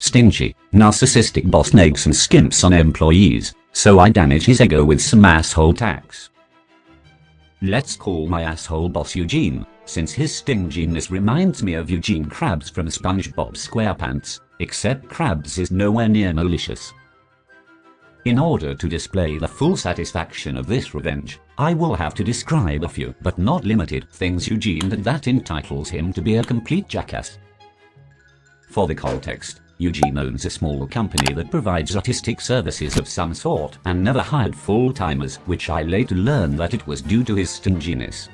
Stingy, narcissistic boss negs and skimps on employees, so I damage his ego with some asshole tax. Let's call my asshole boss Eugene, since his stinginess reminds me of Eugene Krabs from SpongeBob SquarePants, except Krabs is nowhere near malicious. In order to display the full satisfaction of this revenge, I will have to describe a few, but not limited, things Eugene did that entitles him to be a complete jackass. For the context, Eugene owns a small company that provides artistic services of some sort and never hired full-timers, which I later learned that it was due to his stinginess.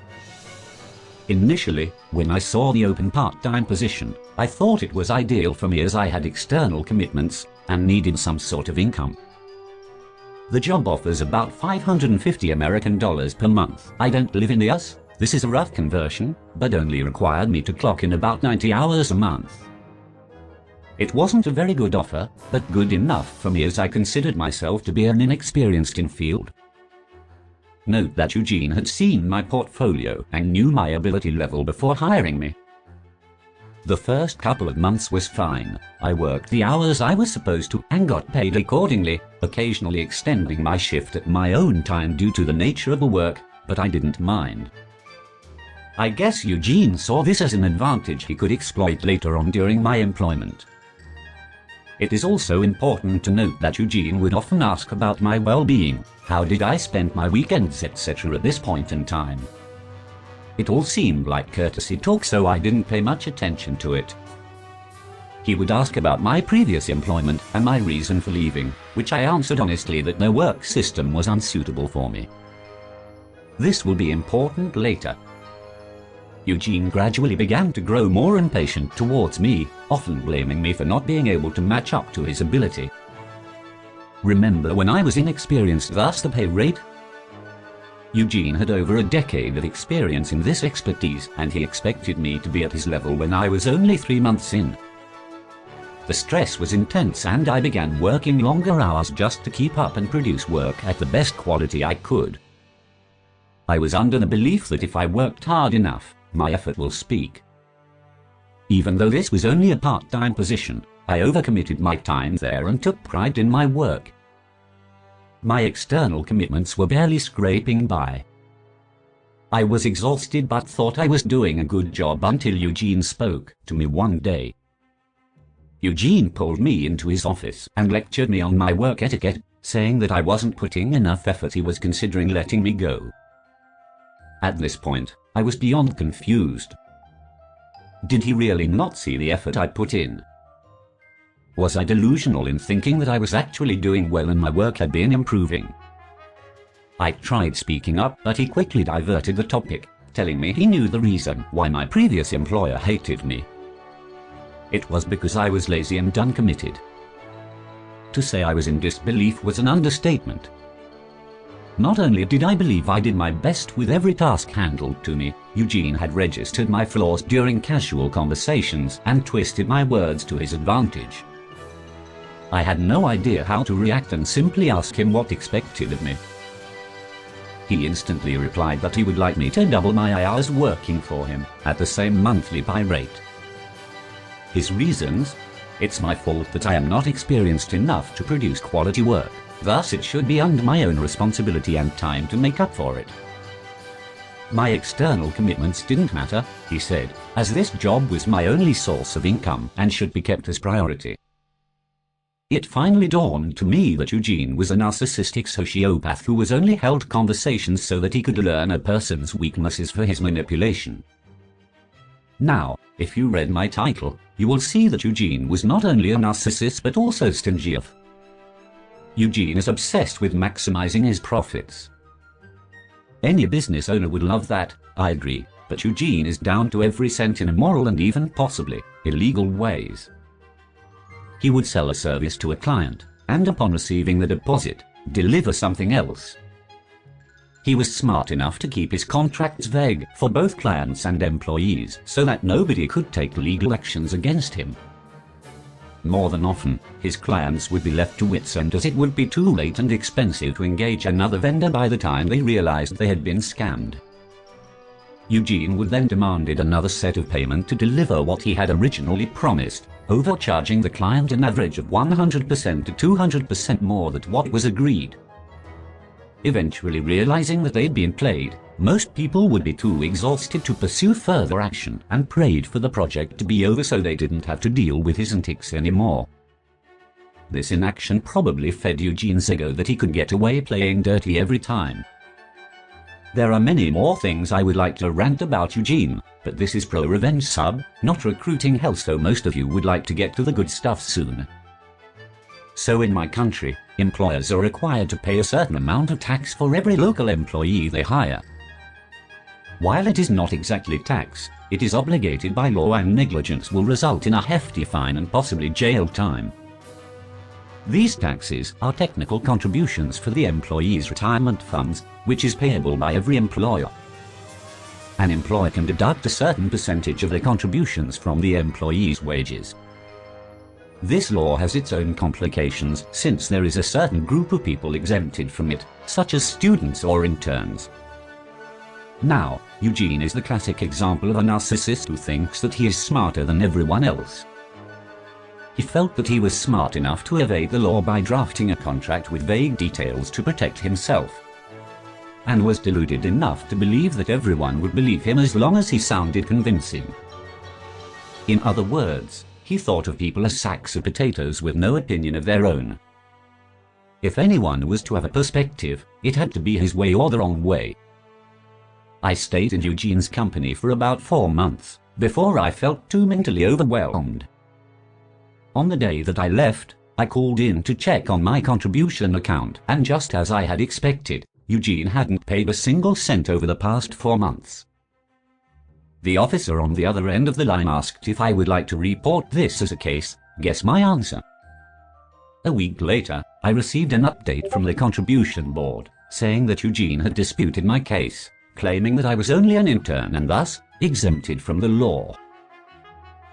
Initially, when I saw the open part-time position, I thought it was ideal for me as I had external commitments and needed some sort of income. The job offers about $550 per month. I don't live in the US. This is a rough conversion, but only required me to clock in about 90 hours a month. It wasn't a very good offer, but good enough for me as I considered myself to be an inexperienced in field. Note that Eugene had seen my portfolio and knew my ability level before hiring me. The first couple of months was fine. I worked the hours I was supposed to and got paid accordingly, occasionally extending my shift at my own time due to the nature of the work, but I didn't mind. I guess Eugene saw this as an advantage he could exploit later on during my employment. It is also important to note that Eugene would often ask about my well-being, how did I spend my weekends, etc. at this point in time. It all seemed like courtesy talk, so I didn't pay much attention to it. He would ask about my previous employment and my reason for leaving, which I answered honestly that their work system was unsuitable for me. This will be important later. Eugene gradually began to grow more impatient towards me, often blaming me for not being able to match up to his ability. Remember when I was inexperienced, thus the pay rate? Eugene had over a decade of experience in this expertise, and he expected me to be at his level when I was only 3 months in. The stress was intense and I began working longer hours just to keep up and produce work at the best quality I could. I was under the belief that if I worked hard enough, my effort will speak. Even though this was only a part-time position, I overcommitted my time there and took pride in my work. My external commitments were barely scraping by. I was exhausted but thought I was doing a good job until Eugene spoke to me one day. Eugene pulled me into his office and lectured me on my work etiquette, saying that I wasn't putting enough effort. He was considering letting me go. At this point, I was beyond confused. Did he really not see the effort I put in? Was I delusional in thinking that I was actually doing well and my work had been improving? I tried speaking up, but he quickly diverted the topic, telling me he knew the reason why my previous employer hated me. It was because I was lazy and uncommitted. To say I was in disbelief was an understatement. Not only did I believe I did my best with every task handled to me, Eugene had registered my flaws during casual conversations and twisted my words to his advantage. I had no idea how to react and simply asked him what expected of me. He instantly replied that he would like me to double my hours working for him at the same monthly pay rate. His reasons? It's my fault that I am not experienced enough to produce quality work. Thus it should be under my own responsibility and time to make up for it. My external commitments didn't matter, he said, as this job was my only source of income and should be kept as priority. It finally dawned to me that Eugene was a narcissistic sociopath who was only held conversations so that he could learn a person's weaknesses for his manipulation. Now, if you read my title, you will see that Eugene was not only a narcissist but also stingy. Eugene is obsessed with maximizing his profits. Any business owner would love that, I agree, but Eugene is down to every cent in immoral and even possibly illegal ways. He would sell a service to a client, and upon receiving the deposit, deliver something else. He was smart enough to keep his contracts vague for both clients and employees so that nobody could take legal actions against him. More than often, his clients would be left to wits end as it would be too late and expensive to engage another vendor by the time they realized they had been scammed. Eugene would then demanded another set of payment to deliver what he had originally promised, overcharging the client an average of 100% to 200% more than what was agreed. Eventually realizing that they'd been played, most people would be too exhausted to pursue further action and prayed for the project to be over so they didn't have to deal with his antics anymore. This inaction probably fed Eugene's ego that he could get away playing dirty every time. There are many more things I would like to rant about Eugene, but this is ProRevenge sub, not recruiting hell, so most of you would like to get to the good stuff soon. So in my country, employers are required to pay a certain amount of tax for every local employee they hire. While it is not exactly tax, it is obligated by law, and negligence will result in a hefty fine and possibly jail time. These taxes are technical contributions for the employee's retirement funds, which is payable by every employer. An employer can deduct a certain percentage of their contributions from the employee's wages. This law has its own complications since there is a certain group of people exempted from it, such as students or interns. Now, Eugene is the classic example of a narcissist who thinks that he is smarter than everyone else. He felt that he was smart enough to evade the law by drafting a contract with vague details to protect himself, and was deluded enough to believe that everyone would believe him as long as he sounded convincing. In other words, he thought of people as sacks of potatoes with no opinion of their own. If anyone was to have a perspective, it had to be his way or the wrong way. I stayed in Eugene's company for about 4 months, before I felt too mentally overwhelmed. On the day that I left, I called in to check on my contribution account, and just as I had expected, Eugene hadn't paid a single cent over the past 4 months. The officer on the other end of the line asked if I would like to report this as a case. Guess my answer. A week later, I received an update from the contribution board, saying that Eugene had disputed my case, claiming that I was only an intern and thus exempted from the law.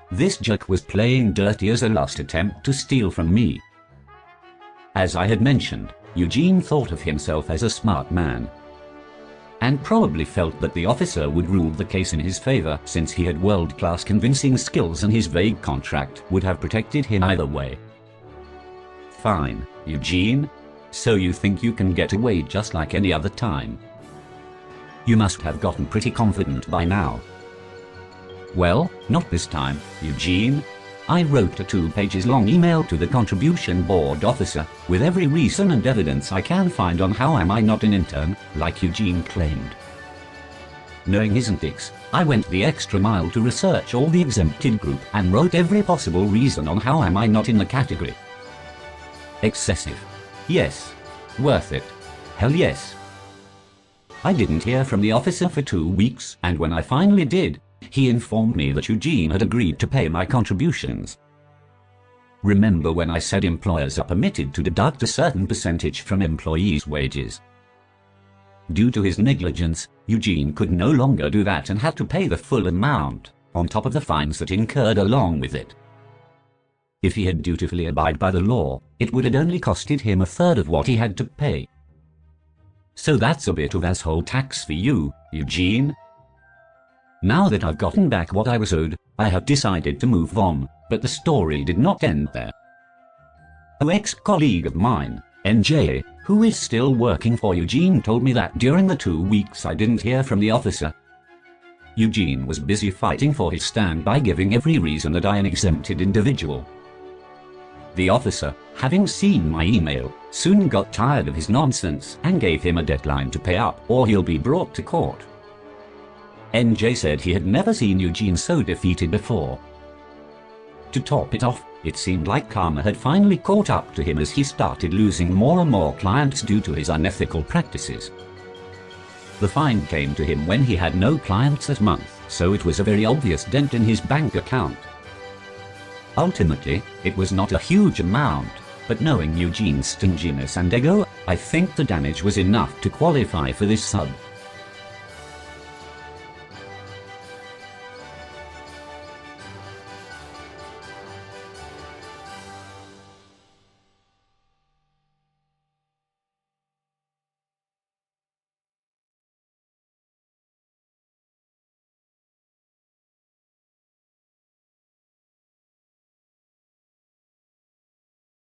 This jerk was playing dirty as a last attempt to steal from me. As I had mentioned, Eugene thought of himself as a smart man, and probably felt that the officer would rule the case in his favor since he had world-class convincing skills and his vague contract would have protected him either way. Fine, Eugene. So you think you can get away just like any other time? You must have gotten pretty confident by now. Well, not this time, Eugene. I wrote a 2 pages long email to the contribution board officer, with every reason and evidence I can find on how am I not an intern, like Eugene claimed. Knowing his antics, I went the extra mile to research all the exempted group and wrote every possible reason on how am I not in the category. Excessive. Yes. Worth it. Hell yes. I didn't hear from the officer for 2 weeks, and when I finally did, he informed me that Eugene had agreed to pay my contributions. Remember when I said employers are permitted to deduct a certain percentage from employees' wages? Due to his negligence, Eugene could no longer do that and had to pay the full amount, on top of the fines that incurred along with it. If he had dutifully abided by the law, it would have only costed him a third of what he had to pay. So that's a bit of asshole tax for you, Eugene. Now that I've gotten back what I was owed, I have decided to move on, but the story did not end there. An ex-colleague of mine, NJ, who is still working for Eugene, told me that during the 2 weeks I didn't hear from the officer, Eugene was busy fighting for his stand by giving every reason that I am an exempted individual. The officer, having seen my email, soon got tired of his nonsense and gave him a deadline to pay up or he'll be brought to court. NJ said he had never seen Eugene so defeated before. To top it off, it seemed like karma had finally caught up to him as he started losing more and more clients due to his unethical practices. The fine came to him when he had no clients that month, so it was a very obvious dent in his bank account. Ultimately, it was not a huge amount, but knowing Eugene's stinginess and ego, I think the damage was enough to qualify for this sub.